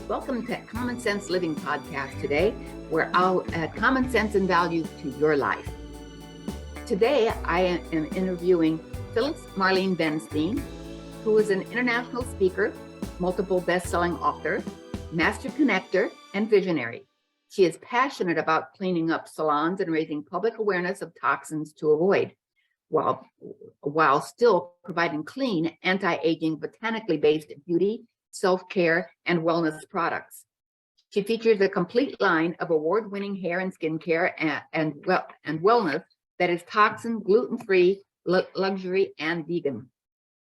Welcome to Common Sense Living Podcast today, where I'll add common sense and value to your life. Today, I am interviewing Phyllis Marlene Benstein, who is an international speaker, multiple best-selling author, master connector, and visionary. She is passionate about cleaning up salons and raising public awareness of toxins to avoid, while still providing clean, anti-aging, botanically based beauty, self-care, and wellness products. She features a complete line of award-winning hair and skincare and wellness that is toxin, gluten-free, luxury, and vegan.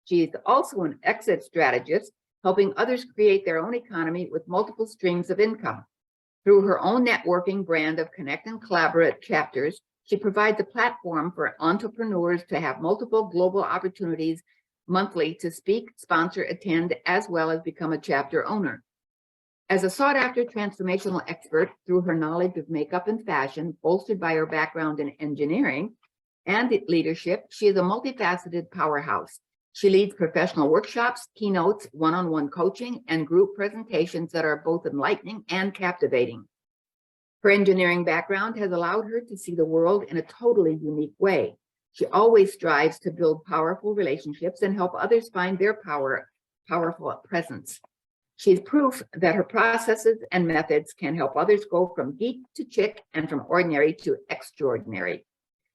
She is also an exit strategist, helping others create their own economy with multiple streams of income. Through her own networking brand of Connect and Collaborate chapters, she provides a platform for entrepreneurs to have multiple global opportunities monthly to speak, sponsor, attend, as well as become a chapter owner. As a sought-after transformational expert through her knowledge of makeup and fashion, bolstered by her background in engineering and leadership, she is a multifaceted powerhouse. She leads professional workshops, keynotes, one-on-one coaching, and group presentations that are both enlightening and captivating. Her engineering background has allowed her to see the world in a totally unique way. She always strives to build powerful relationships and help others find their powerful presence. She's proof that her processes and methods can help others go from geek to chick and from ordinary to extraordinary.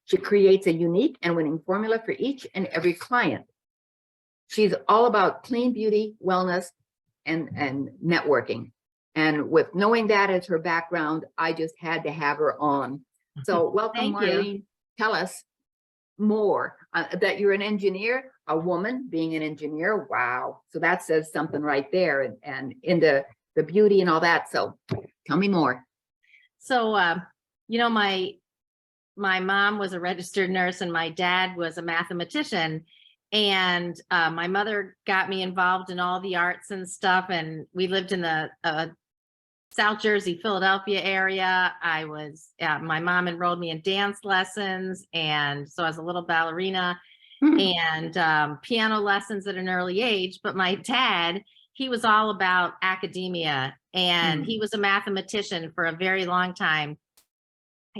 She creates a unique and winning formula for each and every client. She's all about clean beauty, wellness, and networking. And with knowing that as her background, I just had to have her on. So welcome, Marlene. Tell us more that you're an engineer, a woman being an engineer. Wow. So that says something right there, and into the beauty and all that. So tell me more. So, my mom was a registered nurse and my dad was a mathematician. And my mother got me involved in all the arts and stuff. And we lived in the South Jersey, Philadelphia area. My mom enrolled me in dance lessons. And so I was a little ballerina and piano lessons at an early age. But my dad, he was all about academia and he was a mathematician for a very long time.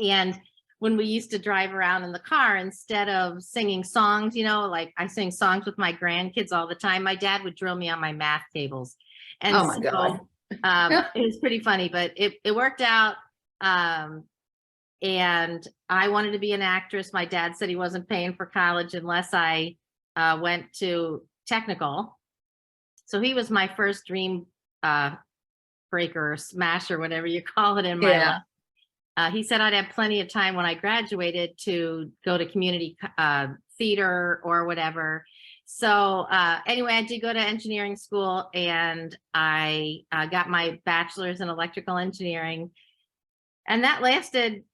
And when we used to drive around in the car, instead of singing songs, like I sing songs with my grandkids all the time, my dad would drill me on my math tables. And oh my God. It was pretty funny, but it worked out. And I wanted to be an actress. My dad said he wasn't paying for college unless I went to technical. So he was my first dream breaker or smasher, whatever you call it in my life. He said I'd have plenty of time when I graduated to go to community theater or whatever. So anyway, I did go to engineering school and I got my bachelor's in electrical engineering. And that lasted,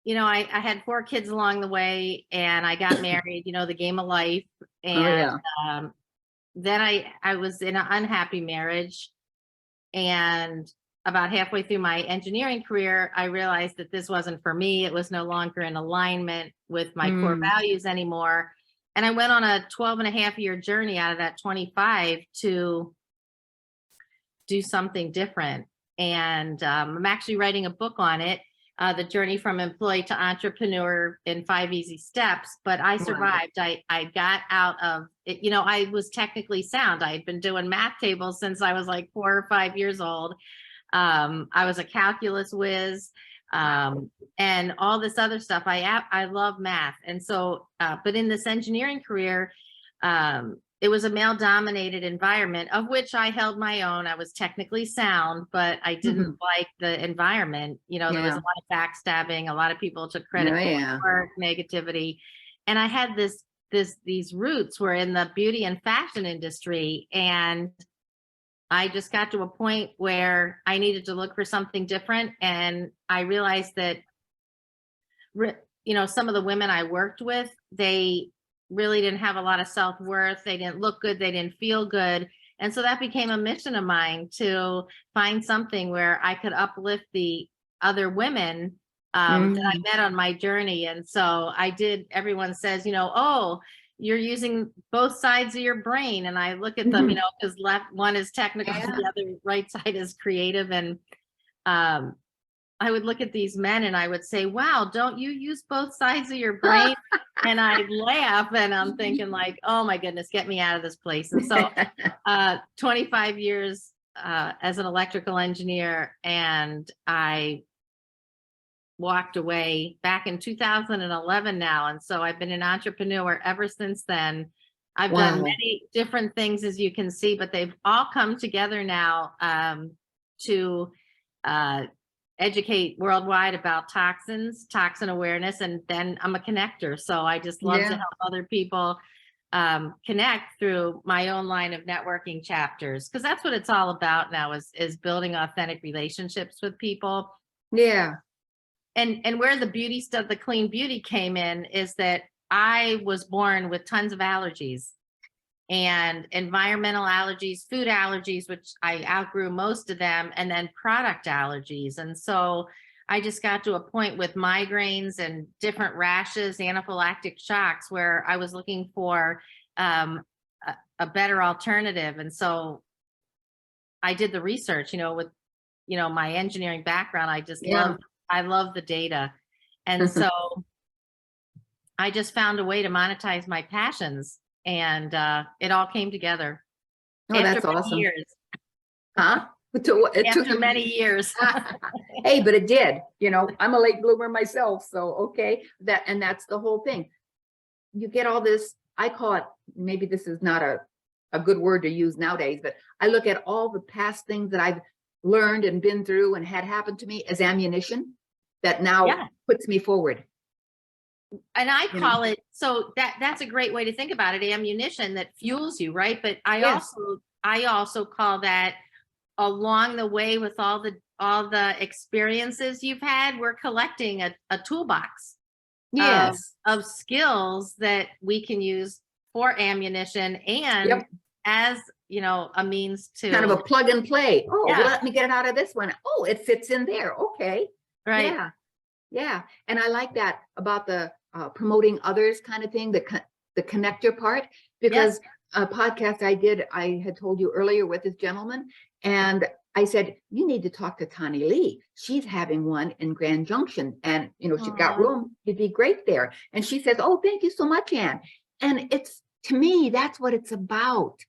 I had 4 kids along the way and I got married, the game of life. And then I was in an unhappy marriage. And about halfway through my engineering career, I realized that this wasn't for me. It was no longer in alignment with my core values anymore. And I went on a 12.5-year journey out of that 25 to do something different. And I'm actually writing a book on it, The Journey from Employee to Entrepreneur in 5 Easy Steps. But I survived. I got out of it. I was technically sound. I had been doing math tables since I was like 4 or 5 years old. I was a calculus whiz, and all this other stuff. I love math. And so, but in this engineering career, it was a male dominated environment of which I held my own. I was technically sound, but I didn't like the environment. There was a lot of backstabbing. A lot of people took credit for work, negativity. And I had these roots were in the beauty and fashion industry. And I just got to a point where I needed to look for something different. And I realized that, some of the women I worked with, they really didn't have a lot of self-worth. They didn't look good. They didn't feel good. And so that became a mission of mine to find something where I could uplift the other women that I met on my journey. And so I did. Everyone says, you're using both sides of your brain. And I look at them, because one is technical, the other right side is creative. And I would look at these men and I would say, wow, don't you use both sides of your brain? And I'd laugh, and I'm thinking like, oh my goodness, get me out of this place. And so 25 years as an electrical engineer, and I walked away back in 2011 now. And so I've been an entrepreneur ever since then. I've done many different things, as you can see, but they've all come together now to educate worldwide about toxins, toxin awareness, and then I'm a connector. So I just love to help other people connect through my own line of networking chapters, because that's what it's all about now, is building authentic relationships with people. Yeah. And where the beauty stuff, the clean beauty came in, is that I was born with tons of allergies, and environmental allergies, food allergies, which I outgrew most of them, and then product allergies. And so I just got to a point with migraines and different rashes, anaphylactic shocks, where I was looking for a better alternative. And so I did the research, with, my engineering background. I just love the data. And so I just found a way to monetize my passions, and it all came together. Oh, that's awesome. Years. Huh? After many years. Hey, but it did. I'm a late bloomer myself. So, okay. That's the whole thing. You get all this, I call it, maybe this is not a good word to use nowadays, but I look at all the past things that I've learned and been through and had happened to me as ammunition that now puts me forward. And I call it, so that's a great way to think about it, ammunition that fuels you, right? But I also call that, along the way, with all the experiences you've had, we're collecting a toolbox of skills that we can use for ammunition, and as a means to kind of a plug and play. Oh, well, let me get it out of this one. Oh, it fits in there. Okay. Right. Yeah. And I like that about the promoting others kind of thing, the connector part, because a podcast I had told you earlier with this gentleman, and I said, you need to talk to Tani Lee. She's having one in Grand Junction, and she's got room. You'd be great there. And she says, oh, thank you so much, Ann. And to me, that's what it's about.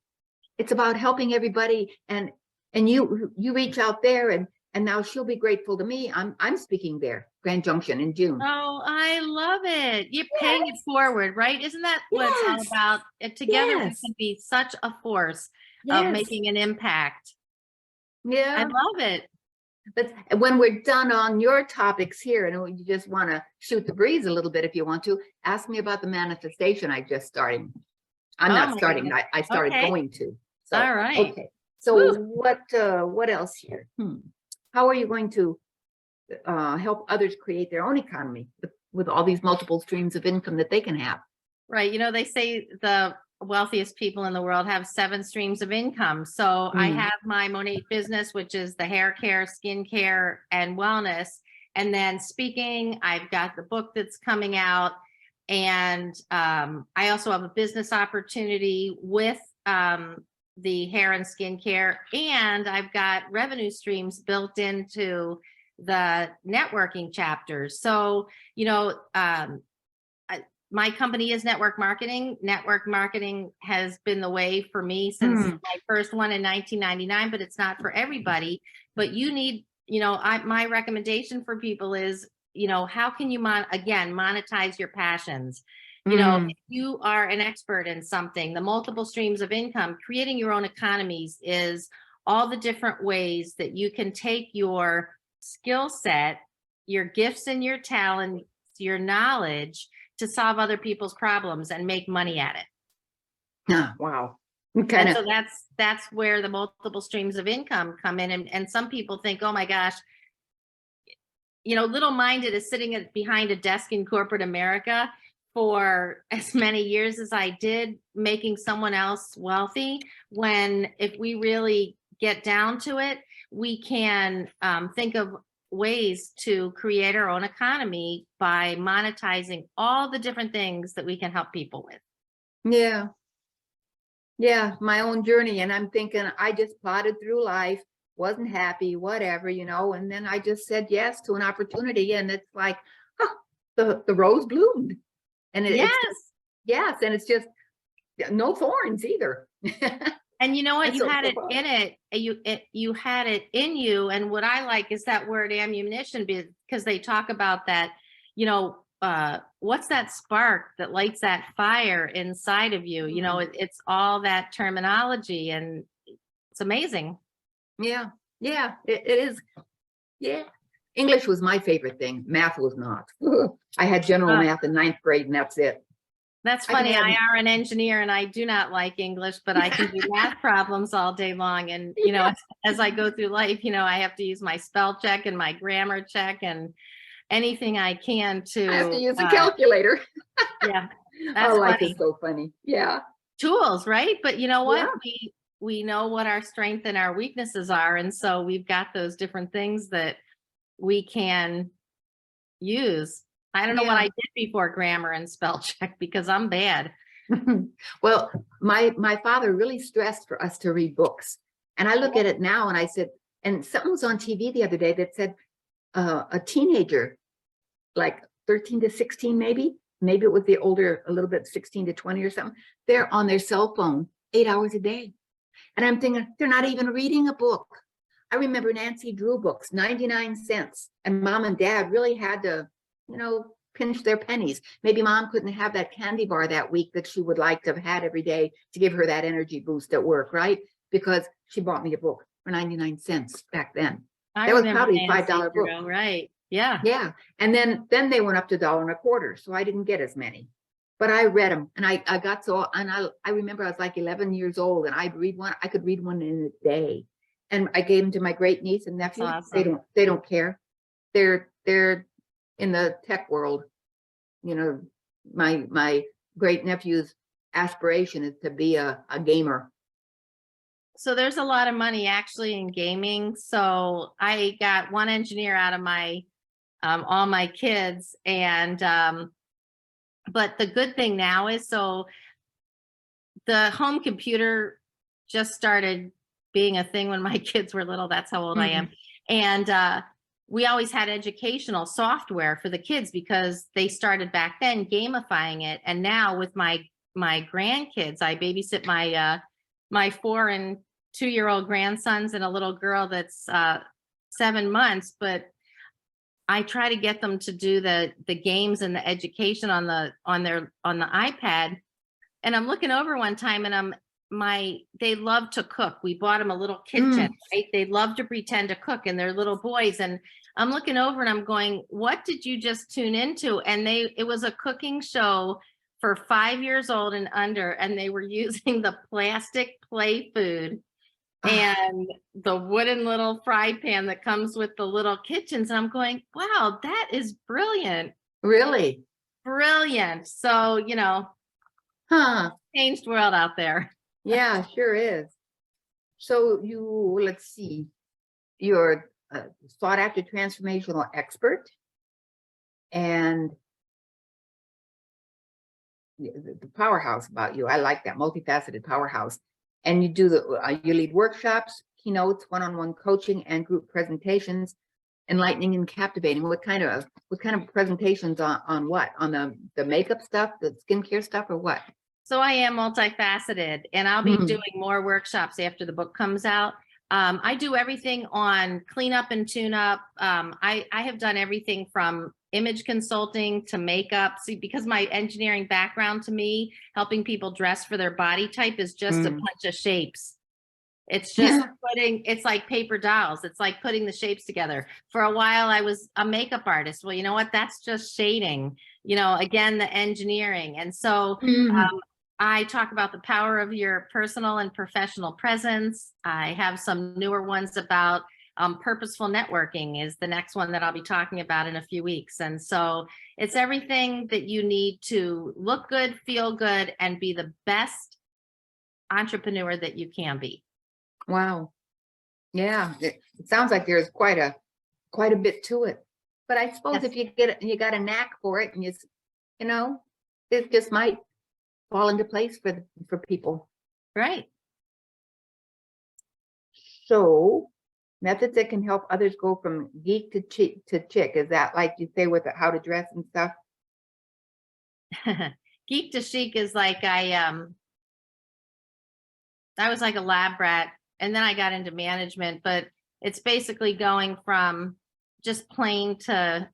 It's about helping everybody, and you reach out there, and now she'll be grateful to me. I'm speaking there, Grand Junction, in June. Oh, I love it. You're paying it forward, right? Isn't that what it's all about? Together we can be such a force of making an impact. Yeah, I love it. But when we're done on your topics here, and you just want to shoot the breeze a little bit, if you want to, ask me about the manifestation I just started. I'm not starting. I started going to. So, all right. Okay. So what else here? How are you going to help others create their own economy with all these multiple streams of income that they can have? Right. They say the wealthiest people in the world have 7 streams of income. So I have my Monate business, which is the hair care, skin care, and wellness. And then speaking, I've got the book that's coming out. And I also have a business opportunity with the hair and skin care. And I've got revenue streams built into the networking chapters. So, my company is network marketing. Network marketing has been the way for me since my first one in 1999, but it's not for everybody. But you need, my recommendation for people is, how can you monetize your passions? If you are an expert in something, the multiple streams of income, creating your own economies is all the different ways that you can take your skill set, your gifts and your talents, your knowledge to solve other people's problems and make money at it. Wow. And so that's where the multiple streams of income come in. And some people think, oh my gosh, Little Minded is sitting behind a desk in corporate America for as many years as I did, making someone else wealthy, when if we really get down to it, we can think of ways to create our own economy by monetizing all the different things that we can help people with. Yeah. Yeah. My own journey. And I'm thinking I just plodded through life, wasn't happy, whatever, and then I just said yes to an opportunity. And it's like, huh, the rose bloomed. And it's just, Yes. yes. And it's just no thorns either. And you know what? And You so, had so it far. in it. You had it in you. And what I like is that word ammunition, because they talk about that, what's that spark that lights that fire inside of you? It's all that terminology, and it's amazing. Yeah. Yeah. It is. Yeah. English was my favorite thing. Math was not. I had general Uh, math in ninth grade, and that's it. That's I can funny. add. I are an engineer and I do not like English, but I can do math problems all day long. And, Yeah. as I go through life, I have to use my spell check and my grammar check and anything I can I have to to, use a calculator. yeah, Oh, that's life is funny. so funny. Yeah. Tools, right? But you know what? Yeah. We know what our strengths and our weaknesses are. And so we've got those different things that we can use. I don't know what Yeah. I did before grammar and spell check because I'm bad. Well, my father really stressed for us to read books. And I look at it now and I said, and something was on TV the other day that said a teenager, like 13 to 16, maybe it was the older, a little bit 16 to 20 or something, they're on their cell phone 8 hours a day. And I'm thinking, they're not even reading a book. I remember Nancy Drew books, 99 cents. And mom and dad really had to, pinch their pennies. Maybe mom couldn't have that candy bar that week that she would like to have had every day to give her that energy boost at work, right? Because she bought me a book for 99 cents back then. I That was remember probably a Nancy $5 book. Drew, right? Yeah. Yeah. And then they went up to $1.25. So I didn't get as many. But I read them and I got so, and I remember I was like 11 years old and I could read one in a day. And I gave them to my great niece and That's nephew. awesome. They don't care. They're in the tech world. My great nephew's aspiration is to be a gamer. So there's a lot of money actually in gaming. So I got one engineer out of my all my kids, and but the good thing now is, so the home computer just started being a thing when my kids were little. That's how old I am. And we always had educational software for the kids because they started back then gamifying it. And now with my grandkids, I babysit my 4 and 2-year-old grandsons and a little girl that's 7 months. But I try to get them to do the games and the education on the iPad. And I'm looking over one time and they love to cook. We bought them a little kitchen, right? They love to pretend to cook, and they're little boys. And I'm looking over and I'm going, what did you just tune into? And it was a cooking show for 5 years old and under, and they were using the plastic play food and the wooden little fry pan that comes with the little kitchens. And I'm going, wow, that is brilliant. Really? Brilliant. So, Huh. changed world out there. Yeah, sure is. So let's see, you're a sought after transformational expert and the powerhouse about you. I like that multifaceted powerhouse. And you do you lead workshops, keynotes, one-on-one coaching, and group presentations, enlightening and captivating. What kind of presentations on what? On the makeup stuff, the skincare stuff, or what? So I am multifaceted, and I'll be doing more workshops after the book comes out. I do everything on cleanup and tune up. I have done everything from image consulting to makeup. See, because my engineering background, to me, helping people dress for their body type is just a bunch of shapes. It's just it's like paper dolls. It's like putting the shapes together. For a while, I was a makeup artist. Well, you know what? That's just shading, again, the engineering. And so I talk about the power of your personal and professional presence. I have some newer ones about purposeful networking is the next one that I'll be talking about in a few weeks. And so it's everything that you need to look good, feel good, and be the best entrepreneur that you can be. Wow. Yeah, it sounds like there's quite a bit to it. But I suppose if you got a knack for it, and it just might fall into place for people. Right. So methods that can help others go from geek to chick. Is that like you say with how to dress and stuff? Geek to chic is like I was like a lab rat, and then I got into management, but it's basically going from just plain to,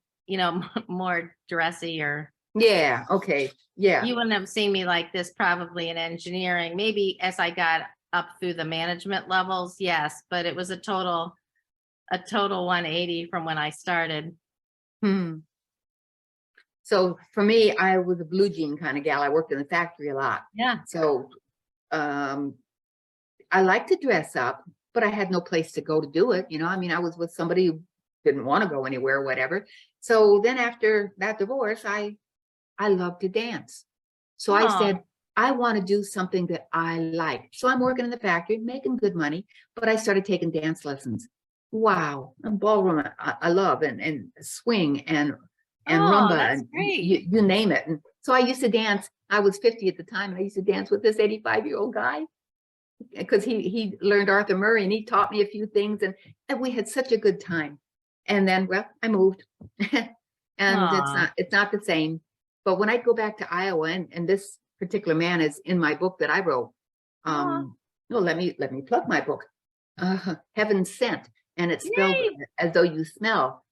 more dressy. Or Yeah. Okay. Yeah. you wouldn't have seen me like this probably in engineering. Maybe as I got up through the management levels, yes, but it was a total 180 from when I started. Hmm. So for me, I was a blue jean kind of gal. I worked in the factory a lot. Yeah. So I like to dress up, but I had no place to go to do it. I mean, I was with somebody who didn't want to go anywhere, or whatever. So then after that divorce, I love to dance. So I said, I want to do something that I like. So I'm working in the factory, making good money, but I started taking dance lessons. Wow. And ballroom, I love, and swing and rumba, That's and great. you name it. And so I used to dance. I was 50 at the time, and I used to dance with this 85-year-old guy because he learned Arthur Murray, and he taught me a few things, and we had such a good time. And then, well, I moved and it's not the same. But when I go back to Iowa, and this particular man is in my book that I wrote, no, let me plug my book, Heaven Sent, and it's spelled as though you smell,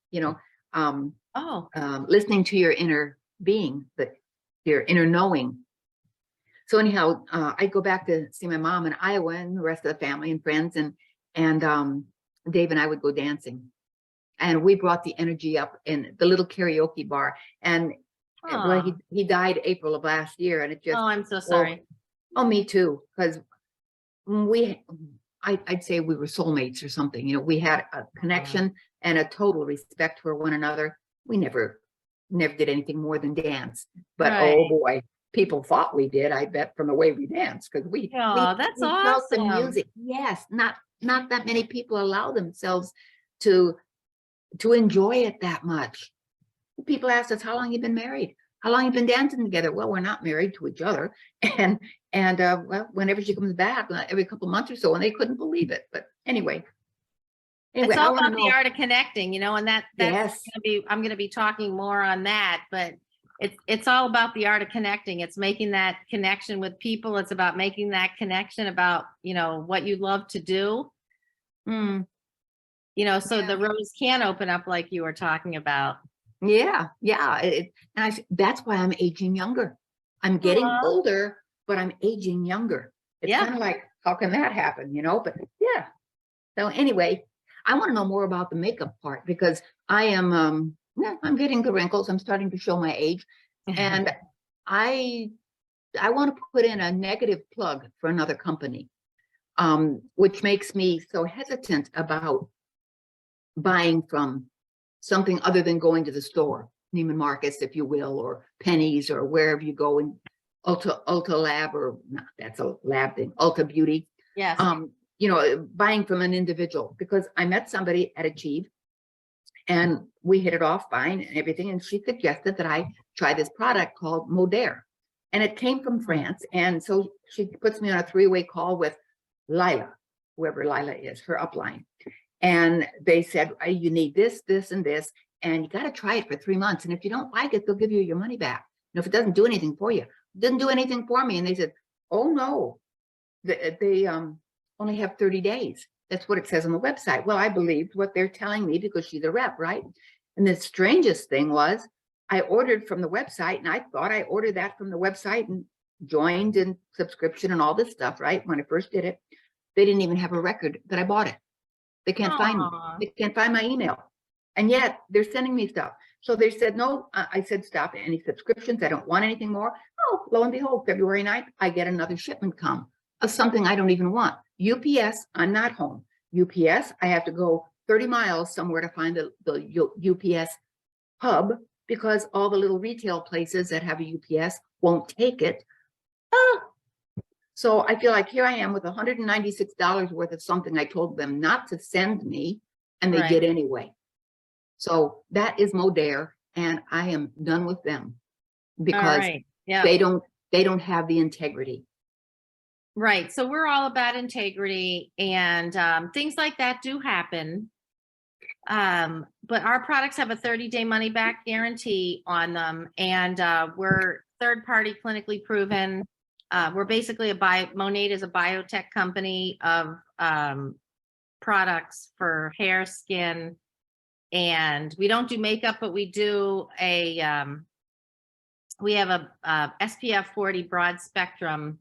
listening to your inner being, your inner knowing. So anyhow, I go back to see my mom in Iowa and the rest of the family and friends, and Dave and I would go dancing, and we brought the energy up in the little karaoke bar. And well, he died April of last year, and it just, I'm so sorry. Oh, me too, because I'd say we were soulmates or something. We had a connection and a total respect for one another. We never did anything more than dance, but oh boy, people thought we did, I bet, from the way we danced, because we that's felt the awesome. music. Yes, not that many people allow themselves to enjoy it that much. People ask us, how long you been married? How long you been dancing together? Well, we're not married to each other. And well, whenever she comes back, every couple months or so, and they couldn't believe it. But anyway, it's all about the art of connecting, and that's yes. I'm going to be talking more on that, but it's all about the art of connecting. It's making that connection with people. It's about making that connection about, what you love to do. So the roads can open up like you were talking about. Yeah. That's why I'm aging younger. I'm getting older, but I'm aging younger. It's kind of like, how can that happen? But yeah. So anyway, I want to know more about the makeup part, because I am, I'm getting the wrinkles. I'm starting to show my age, and I want to put in a negative plug for another company, which makes me so hesitant about buying from something other than going to the store, Neiman Marcus, if you will, or Penny's, or wherever you go, in Ulta Lab, or not, that's a lab thing, Ulta Beauty. Yes. Buying from an individual, because I met somebody at Achieve, and we hit it off fine and everything. And she suggested that I try this product called Modere, and it came from France. And so she puts me on a 3-way call with Lila, whoever Lila is, her upline. And they said, you need this, this, and this, and you got to try it for 3 months. And if you don't like it, they'll give you your money back. And if it doesn't do anything for you, it didn't do anything for me. And they said, oh no, they only have 30 days. That's what it says on the website. Well, I believed what they're telling me, because she's a rep, right? And the strangest thing was, I ordered from the website, and I thought I ordered that from the website and joined in subscription and all this stuff, right? When I first did it, they didn't even have a record that I bought it. They can't find me. They can't find my email. And yet they're sending me stuff. So they said, no, I said, stop any subscriptions. I don't want anything more. Oh, lo and behold, February 9th, I get another shipment come of something I don't even want. UPS, I'm not home. UPS, I have to go 30 miles somewhere to find the UPS hub, because all the little retail places that have a UPS won't take it. So I feel like here I am with $196 worth of something I told them not to send me, and they did anyway. So that is Modere, and I am done with them, because they don't they don't have the integrity. Right. So we're all about integrity, and things like that do happen. But our products have a 30-day money back guarantee on them, and we're third party clinically proven. We're basically Monade is a biotech company of products for hair, skin, and we don't do makeup, but we do we have a SPF 40 broad spectrum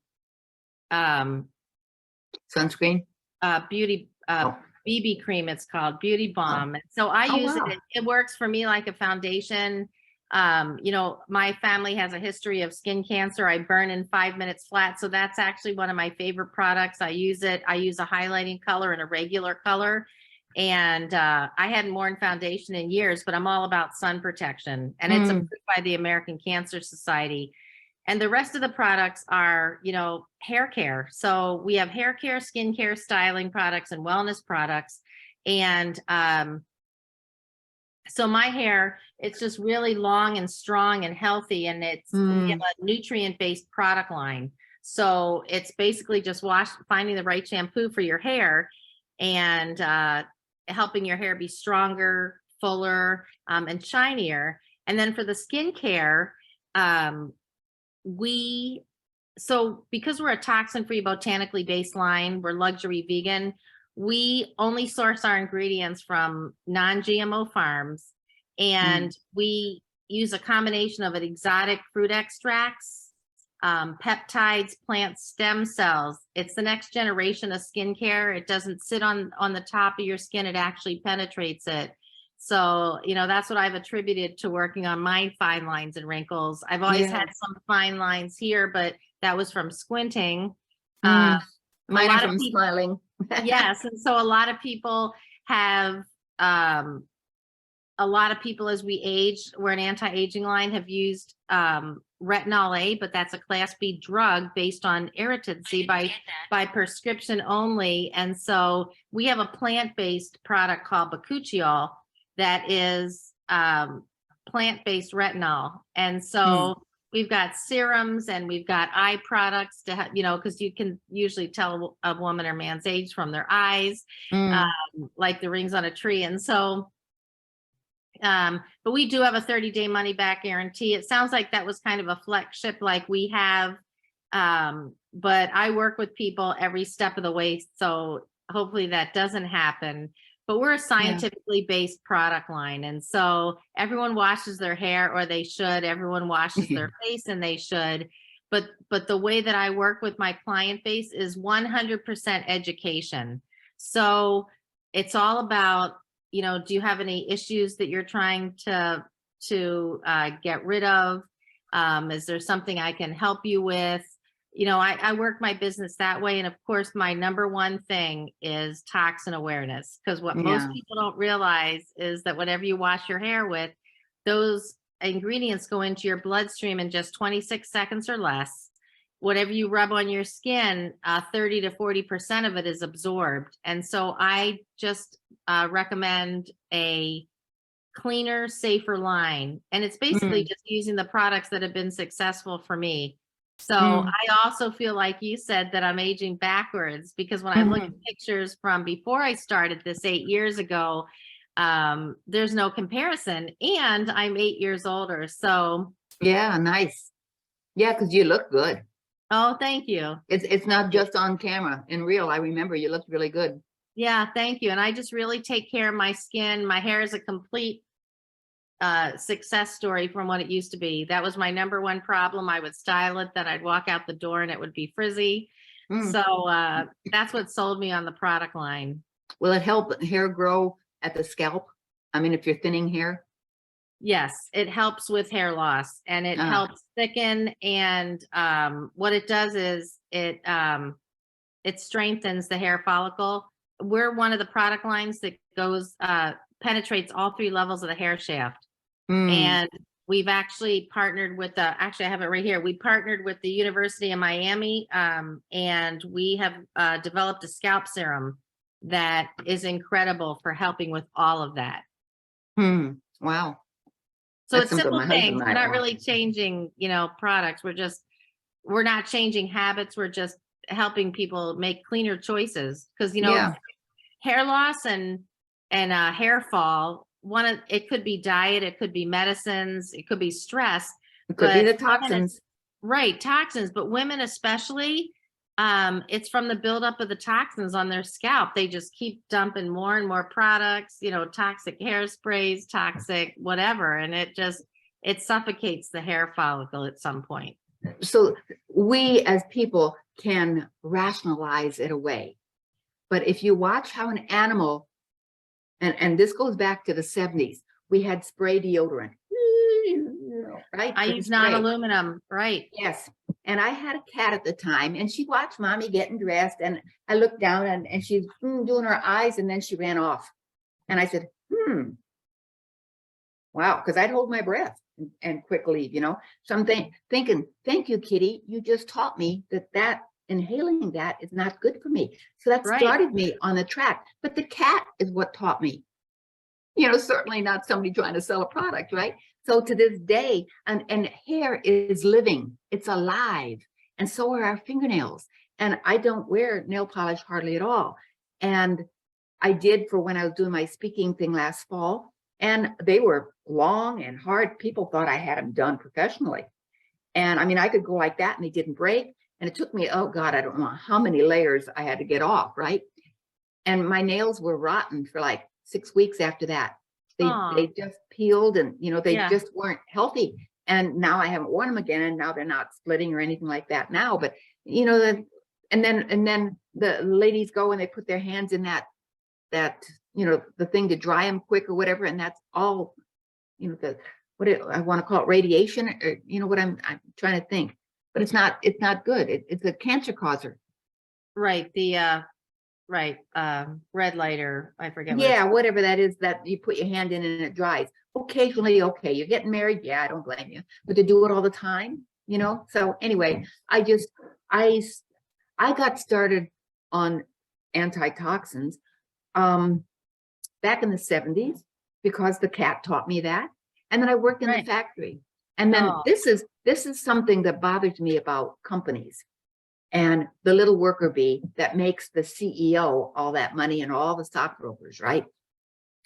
Sunscreen? beauty BB cream. It's called Beauty Balm. And so I use wow. it. It works for me like a foundation. My family has a history of skin cancer. I burn in 5 minutes flat. So that's actually one of my favorite products. I use it. I use a highlighting color and a regular color. And I hadn't worn foundation in years, but I'm all about sun protection. And it's approved by the American Cancer Society. And the rest of the products are, hair care. So we have hair care, skin care, styling products, and wellness products. And so my hair, it's just really long and strong and healthy. And we have a nutrient-based product line. So it's basically just finding the right shampoo for your hair and helping your hair be stronger, fuller, and shinier. And then for the skincare, because we're a toxin-free, botanically based line, we're luxury vegan, we only source our ingredients from non-GMO farms, and we use a combination of exotic fruit extracts, peptides, plant stem cells. It's the next generation of skincare. It doesn't sit on the top of your skin. It actually penetrates it. So, that's what I've attributed to working on my fine lines and wrinkles. I've always had some fine lines here, but that was from squinting. Mine are from smiling. Yes. And so a lot of people have, as we age, we're an anti-aging line, have used retinol A, but that's a class B drug based on irritancy by prescription only. And so we have a plant-based product called bakuchiol that is plant-based retinol. And so we've got serums and we've got eye products to have, because you can usually tell a woman or man's age from their eyes, like the rings on a tree. And so, but we do have a 30-day money back guarantee. It sounds like that was kind of a flagship like we have, but I work with people every step of the way. So hopefully that doesn't happen. But we're a scientifically based product line. And so everyone washes their hair, or they should. Everyone washes their face, and they should. But the way that I work with my client base is 100% education. So it's all about, do you have any issues that you're trying to get rid of? Is there something I can help you with? I work my business that way. And of course, my number one thing is toxin awareness, because what most people don't realize is that whatever you wash your hair with, those ingredients go into your bloodstream in just 26 seconds or less. Whatever you rub on your skin, 30 to 40% of it is absorbed. And so I just recommend a cleaner, safer line. And it's basically just using the products that have been successful for me. So I also feel, like you said, that I'm aging backwards, because when I look at pictures from before I started this 8 years ago, there's no comparison, and I'm 8 years older. So yeah, nice. Yeah, because you look good. Oh, thank you. It's not just on camera. In real, I remember you looked really good. Yeah, thank you. And I just really take care of my skin. My hair is a complete success story from what it used to be. That was my number one problem. I would style it, then I'd walk out the door and it would be frizzy. So that's what sold me on the product line. Will it help hair grow at the scalp? I mean, if you're thinning hair? Yes, it helps with hair loss, and it helps thicken. And what it does is it strengthens the hair follicle. We're one of the product lines that penetrates all 3 levels of the hair shaft. And we've actually partnered with actually I have it right here. We partnered with the University of Miami, and we have developed a scalp serum that is incredible for helping with all of that. Wow. So it's simple things. We're not really changing, products. We're just we're not changing habits. We're just helping people make cleaner choices. Because, Yeah, hair loss and hair fall, it could be diet, it could be medicines, it could be stress. it could be But the women, toxins. right, toxins, but women especially, it's from the buildup of the toxins on their scalp. They just keep dumping more and more products, toxic hairsprays, toxic whatever, and it suffocates the hair follicle at some point. So we as people can rationalize it away. But if you watch how an animal, and this goes back to the 70s, we had spray deodorant, right? I With use the spray. non-aluminum, right? Yes. And I had a cat at the time, and she watched mommy getting dressed, and I looked down and she's doing her eyes, and then she ran off. And I said, wow, because I'd hold my breath and quick leave, So I'm thinking, thank you, Kitty. You just taught me that inhaling that is not good for me. So that Right. started me on the track. But the cat is what taught me. Certainly not somebody trying to sell a product, right? So to this day, and hair is living, it's alive, and so are our fingernails. And I don't wear nail polish hardly at all. And I did for when I was doing my speaking thing last fall, and they were long and hard. People thought I had them done professionally. And I mean, I could go like that and they didn't break. And it took me, oh God, I don't know how many layers I had to get off, right? And my nails were rotten for like 6 weeks after that. They just peeled, and they just weren't healthy. And now I haven't worn them again, and now they're not splitting or anything like that now. But and then the ladies go and they put their hands in that the thing to dry them quick or whatever, and that's all I want to call it, radiation, or what I'm trying to think. But it's not good. It's a cancer causer. Right. The red light, or I forget. Yeah, whatever that is that you put your hand in and it dries. Occasionally, okay. You're getting married. Yeah, I don't blame you. But to do it all the time, So anyway, I got started on antitoxins back in the 70s because the cat taught me that. And then I worked in the factory. And then this is something that bothers me about companies. And the little worker bee that makes the CEO all that money, and all the stockbrokers, right?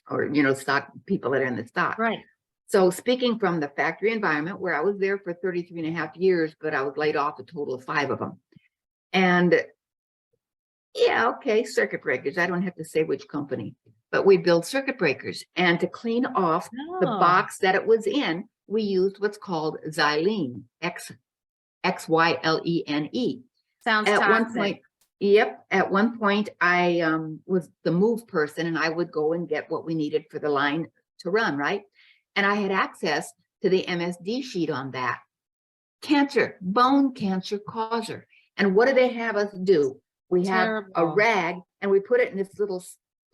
Or, stock people that are in the stock. Right. So speaking from the factory environment, where I was there for 33 and a half years, but I was laid off a total of 5 of them. And yeah, okay, circuit breakers. I don't have to say which company, but we build circuit breakers. And to clean off the box that it was in, we used what's called xylene, XYLENE. Sounds at toxic. one point, yep. At one point, I was the move person, and I would go and get what we needed for the line to run, right? And I had access to the MSD sheet on that. Cancer, bone cancer causer. And what do they have us do? We have a rag, and we put it in this little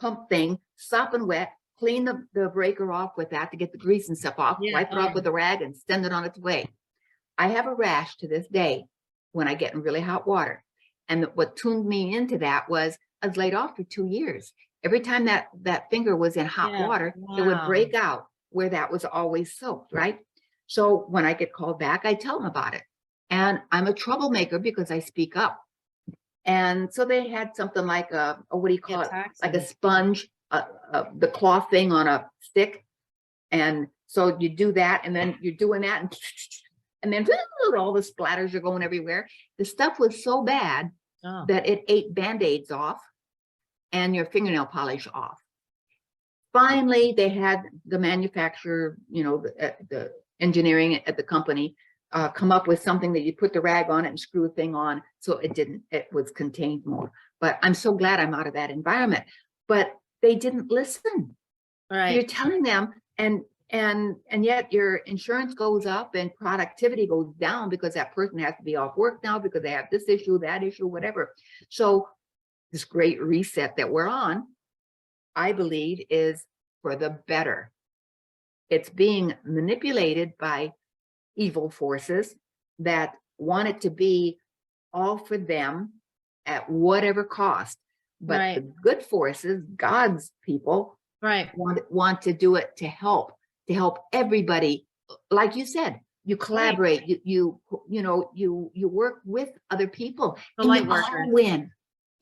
pump thing, sopping wet, clean the breaker off with that to get the grease and stuff off, wipe it off with a rag, and send it on its way. I have a rash to this day when I get in really hot water. And what tuned me into that was I was laid off for 2 years. Every time that finger was in hot water, it would break out where that was always soaked, right? So when I get called back, I tell them about it. And I'm a troublemaker because I speak up. And so they had something like what do you call it? Like a sponge, the cloth thing on a stick. And so you do that, and then you're doing that, and then all the splatters are going everywhere. The stuff was so bad that it ate Band-Aids off and your fingernail polish off. Finally, they had the manufacturer, the engineering at the company, come up with something that you put the rag on it and screw the thing on, so it was contained more. But I'm so glad I'm out of that environment. But they didn't listen. Right. You're telling them, and yet your insurance goes up and productivity goes down because that person has to be off work now because they have this issue, that issue, whatever. So this great reset that we're on, I believe, is for the better. It's being manipulated by evil forces that want it to be all for them at whatever cost. But the good forces, God's people, want to do it to help everybody. Like you said, You collaborate, you work with other people, The and light you workers. all win.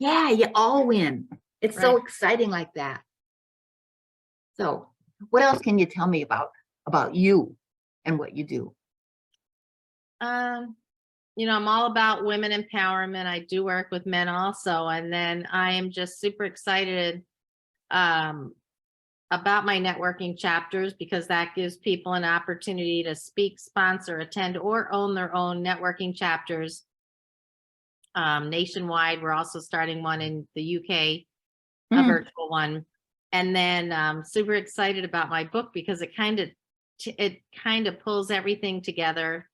Yeah, you all win. It's so exciting like that. So what else can you tell me about you and what you do? I'm all about women empowerment. I do work with men also. And then I am just super excited about my networking chapters, because that gives people an opportunity to speak, sponsor, attend, or own their own networking chapters nationwide. We're also starting one in the UK, a virtual one. And then super excited about my book, because it kind of pulls everything together.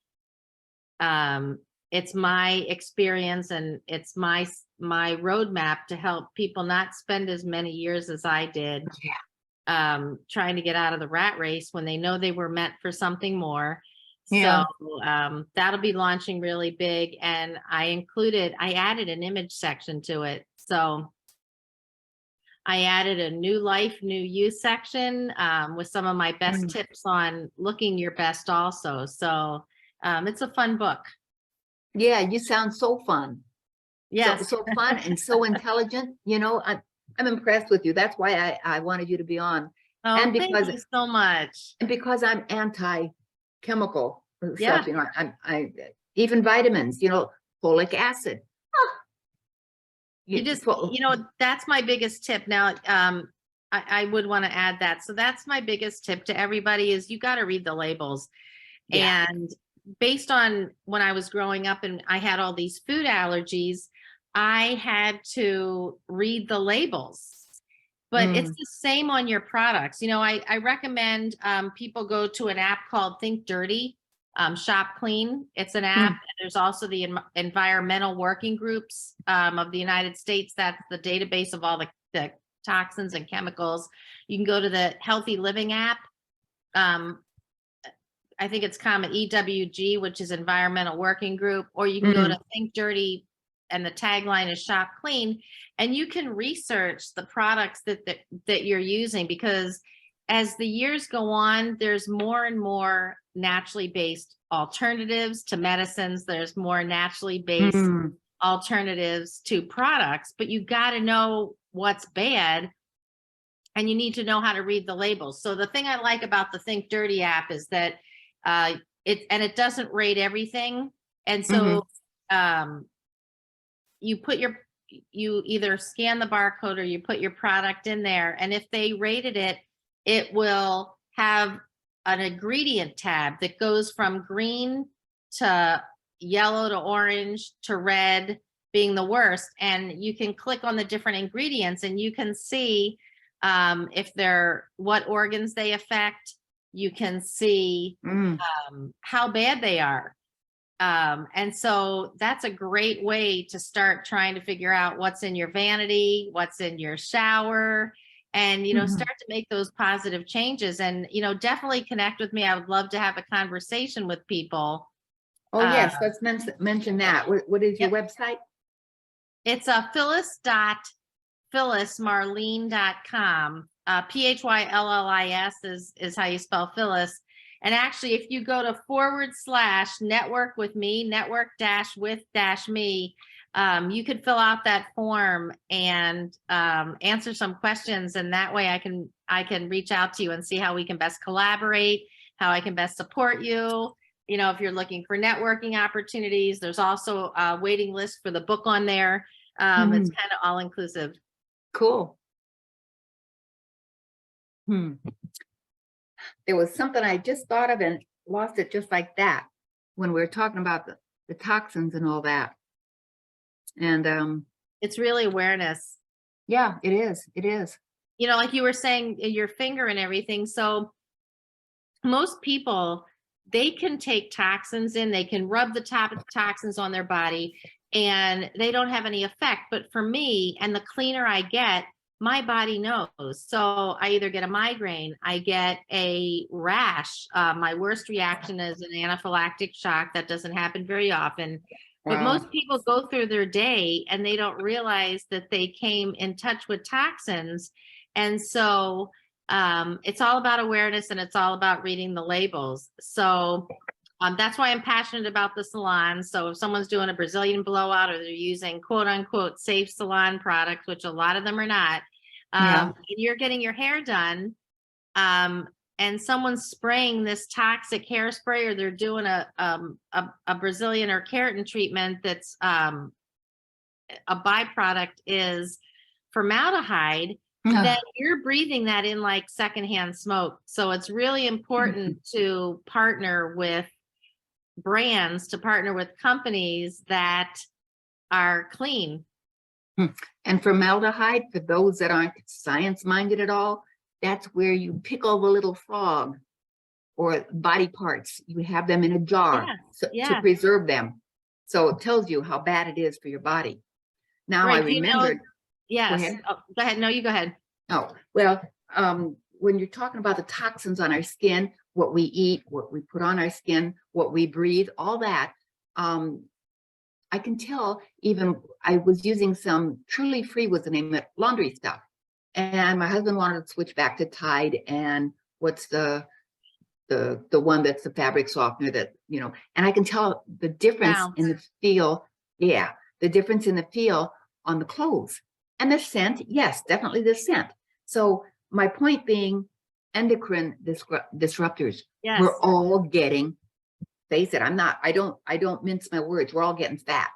It's my experience, and it's my roadmap to help people not spend as many years as I did, trying to get out of the rat race when they know they were meant for something more. Yeah. So that'll be launching really big. And I added an image section to it. So I added a new life, new you section with some of my best tips on looking your best also. So it's a fun book. Yeah, you sound so fun. Yes. So fun and so intelligent. I'm impressed with you. That's why I wanted you to be on. Oh, And thank you so much. And because I'm anti-chemical Yeah. stuff, I even vitamins, folic acid. That's my biggest tip. Now, I would want to add that. So that's my biggest tip to everybody is you got to read the labels. Yeah. And based on when I was growing up and I had all these food allergies, I had to read the labels. But it's the same on your products. I recommend people go to an app called Think Dirty, Shop Clean. It's an app. And there's also the environmental working groups of the United States. That's the database of all the toxins and chemicals. You can go to the Healthy Living app. I think it's common EWG, which is Environmental Working Group, or you can go to Think Dirty, and the tagline is Shop Clean, and you can research the products that you're using, because as the years go on, there's more and more naturally based alternatives to medicines. There's more naturally based alternatives to products, but you got to know what's bad. And you need to know how to read the labels. So the thing I like about the Think Dirty app is that it doesn't rate everything. And so you either scan the barcode or you put your product in there. And if they rated it, it will have an ingredient tab that goes from green to yellow to orange to red being the worst. And you can click on the different ingredients and you can see what organs they affect. You can see how bad they are. And so that's a great way to start trying to figure out what's in your vanity, what's in your shower, and, start to make those positive changes. And, definitely connect with me. I would love to have a conversation with people. Oh, yes. Let's mention that. What is your website? It's phyllismarlene.com. PHYLLIS is how you spell Phyllis. And actually, if you go to /network with me, network-with-me, you could fill out that form and answer some questions. And that way I can reach out to you and see how we can best collaborate, how I can best support you. If you're looking for networking opportunities, there's also a waiting list for the book on there. It's kind of all inclusive. Cool. There was something I just thought of and lost it just like that when we were talking about the toxins and all that. And it's really awareness. Yeah, it is. It is. Like you were saying, your finger and everything. So most people, they can take toxins in, they can rub the toxins on their body and they don't have any effect. But for me, and the cleaner I get, my body knows. So I either get a migraine, I get a rash. My worst reaction is an anaphylactic shock. That doesn't happen very often. But most people go through their day and they don't realize that they came in touch with toxins. And so it's all about awareness and it's all about reading the labels. So That's why I'm passionate about the salon. So if someone's doing a Brazilian blowout or they're using quote unquote safe salon products, which a lot of them are not, Yeah. and you're getting your hair done, and someone's spraying this toxic hairspray, or they're doing a Brazilian or keratin treatment that's a byproduct is formaldehyde, then you're breathing that in like secondhand smoke. So it's really important to partner with brands, to partner with companies that are clean. And formaldehyde, for those that aren't science-minded at all, that's where you pickle the little frog or body parts. You have them in a jar to preserve them. So it tells you how bad it is for your body. Now I remembered. Yes. Go ahead. Oh, go ahead. No, you go ahead. Oh, well, when you're talking about the toxins on our skin, what we eat, what we put on our skin, what we breathe, all that, I can tell. Even I was using some Truly Free was the name of it, laundry stuff. And my husband wanted to switch back to Tide and what's the one that's the fabric softener that, you know, and I can tell the difference in the feel. Yeah, the difference in the feel on the clothes and the scent. Yes, definitely the scent. So my point being, endocrine disruptors, we're all getting, face it, I don't mince my words. We're all getting fat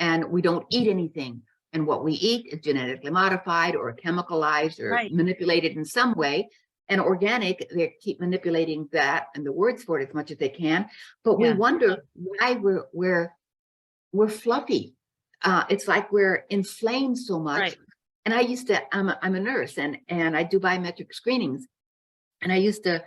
and we don't eat anything. And what we eat is genetically modified or chemicalized or manipulated in some way. And organic, they keep manipulating that and the words for it as much as they can. But we wonder why we're fluffy. It's like we're inflamed so much. And I used to, I'm a nurse and I do biometric screenings. And I used to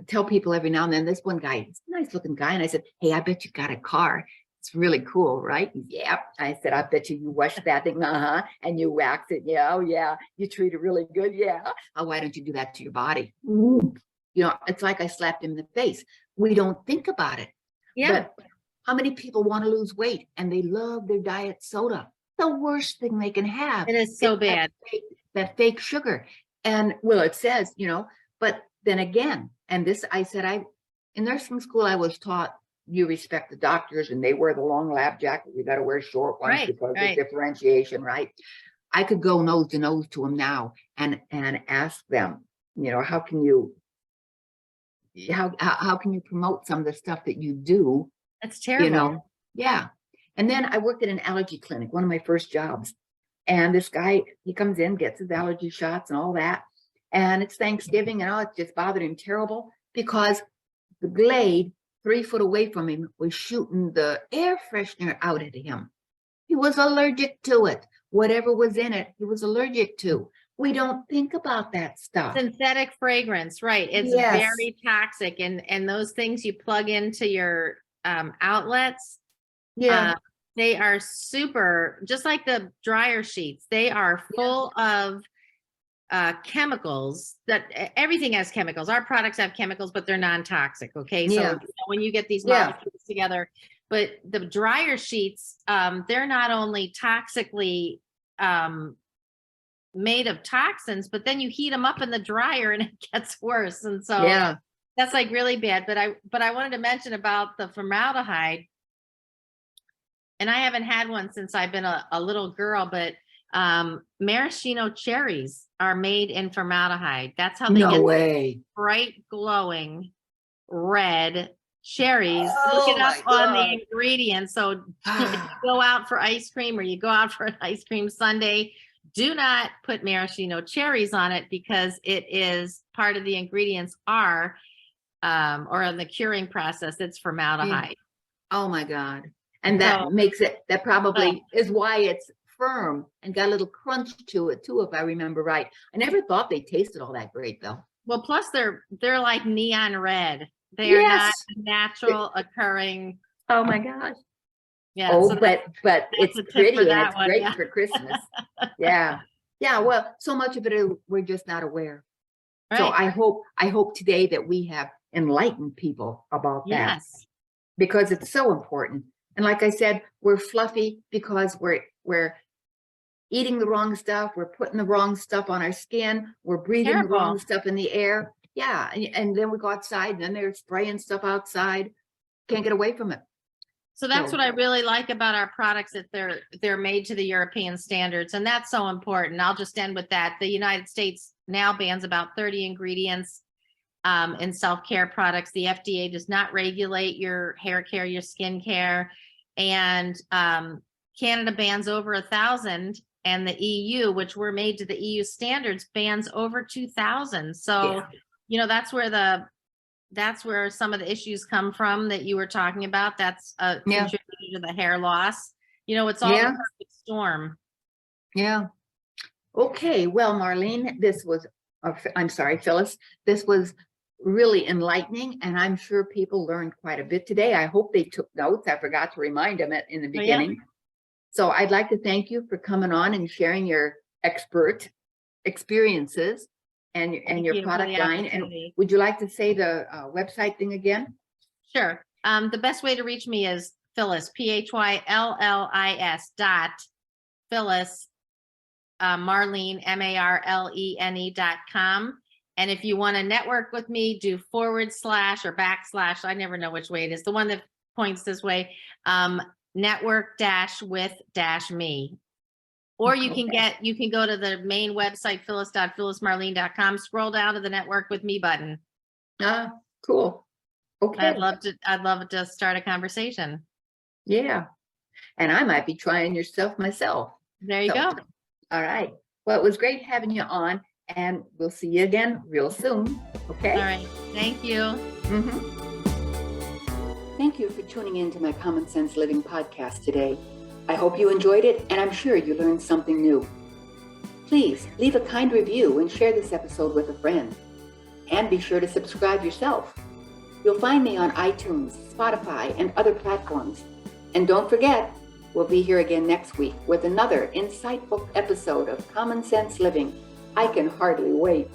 tell people every now and then, this one guy, he's a nice looking guy. And I said, hey, I bet you got a car. It's really cool, right? Yeah. I said, I bet you wash that thing, and you wax it. Yeah, oh yeah. You treat it really good. Yeah. Oh, why don't you do that to your body? You know, it's like I slapped him in the face. We don't think about it. Yeah. But how many people want to lose weight and they love their diet soda? The worst thing they can have. It is so bad. That fake sugar. And well, it says, you know, but then again, and this, I said, in nursing school, I was taught you respect the doctors and they wear the long lab jacket. You got to wear short ones because of differentiation, right? I could go nose to nose to them now and ask them, you know, how can you promote some of the stuff that you do? That's terrible. You know, yeah. And then I worked at an allergy clinic, one of my first jobs. And this guy, he comes in, gets his allergy shots and all that. And it's Thanksgiving and it just bothered him terrible because the Glade 3 foot away from him was shooting the air freshener out at him. He was allergic to it. Whatever was in it, he was allergic to. We don't think about that stuff. Synthetic fragrance, right? It's very toxic. And those things you plug into your outlets, they are super, just like the dryer sheets. They are full of chemicals. That everything has chemicals. Our products have chemicals, but they're non-toxic. Okay, so when you get these molecules together, but the dryer sheets, they're not only toxically made of toxins, but then you heat them up in the dryer and it gets worse. And so that's like really bad. But I wanted to mention about the formaldehyde, and I haven't had one since I've been a little girl, but maraschino cherries are made in formaldehyde. That's how they get bright glowing red cherries. Look it up on the ingredients. So if you go out for ice cream or you go out for an ice cream sundae, do not put maraschino cherries on it because it is part of the ingredients or in the curing process, it's formaldehyde. Oh my God. And that makes it, that probably is why it's firm and got a little crunch to it too, if I remember right. I never thought they tasted all that great though. Well, plus they're like neon red. They are not natural occurring. Oh my gosh. Yeah. Oh, so but it's pretty and it's great for Christmas. Yeah. Well, so much of it we're just not aware. Right. So I hope today that we have enlightened people about that. Because it's so important. And like I said, we're fluffy because we're eating the wrong stuff. We're putting the wrong stuff on our skin. We're breathing the wrong stuff in the air. Yeah, and then we go outside, and then they're spraying stuff outside. Can't get away from it. So that's So- what I really like about our products, that they're made to the European standards, and that's so important. I'll just end with that. The United States now bans about 30 ingredients in self-care products. The FDA does not regulate your hair care, your skin care, and Canada bans over 1,000, and the EU, which were made to the EU standards, bans over 2,000. So, Yeah. that's where some of the issues come from that you were talking about. That's a Yeah. contributor to the hair loss. It's all Yeah. the perfect storm. Yeah. Okay. Well, Marlene, I'm sorry, Phyllis, this was really enlightening, and I'm sure people learned quite a bit today. I hope they took notes. I forgot to remind them in the Oh, yeah. beginning. So I'd like to thank you for coming on and sharing your expert experiences and Thank your you for product the line. And opportunity. would you like to say the website thing again? Sure. The best way to reach me is Phyllis, PHYLLIS Phyllis Marlene MARLENE.com. And if you want to network with me, do / or /, I never know which way it is, the one that points this way, network with me. Or you can go to the main website, phyllis.phyllismarlene.com, scroll down to the network with me button. Cool. Okay. I'd love to start a conversation. Yeah. And I might be trying your stuff myself. There you go. All right. Well, it was great having you on, and we'll see you again real soon. Okay. All right. Thank you. Mm-hmm. Thank you for tuning in to my Common Sense Living podcast today. I hope you enjoyed it, and I'm sure you learned something new. Please leave a kind review and share this episode with a friend. And be sure to subscribe yourself. You'll find me on iTunes, Spotify, and other platforms. And don't forget, we'll be here again next week with another insightful episode of Common Sense Living. I can hardly wait.